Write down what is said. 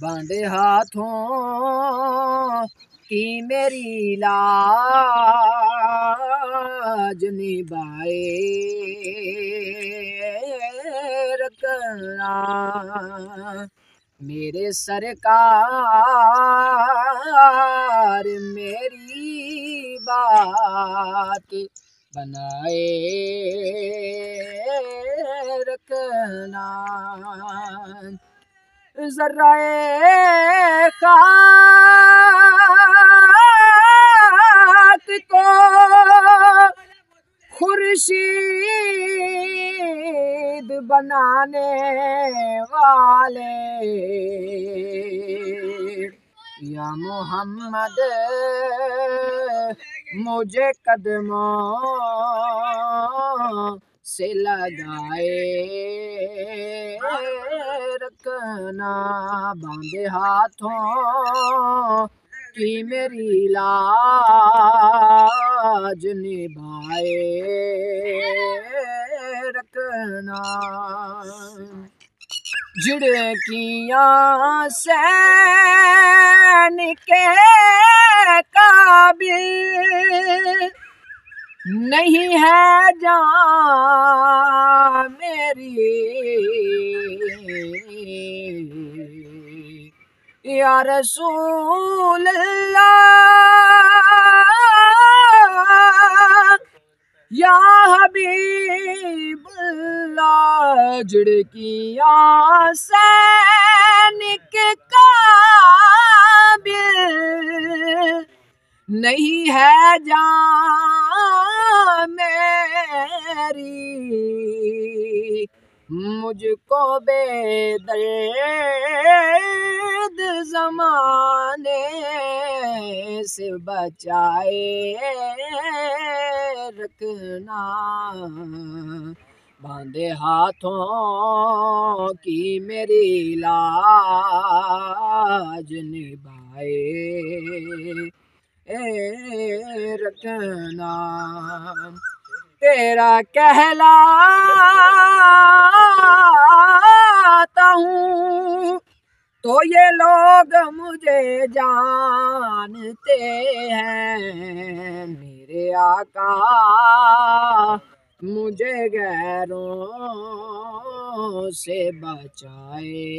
باندھے ہاتھوں کی میری لاج نبھائے رکھنا میرے سرکار میری بات بنائے رکھنا ذرہ خاک کو خورشید بنانے والے یا محمد مجھے قدموں سے لگائے رکھنا باندھے ہاتھوں کی میری لاج نبھائے رکھنا جھڑکیاں سین کے قابل نہیں ہے جان میری یا رسول اللہ یا حبیب اللہ جھڑکیاں سین کے قابل نہیں ہے جان میری مجھ کو بے درد زمانے سے بچائے رکھنا باندھے ہاتھوں کی میری لاج نبھائے رکھنا تیرا کہلاتا ہوں تو یہ لوگ مجھے جانتے ہیں میرے آقا مجھے غیروں سے بچائے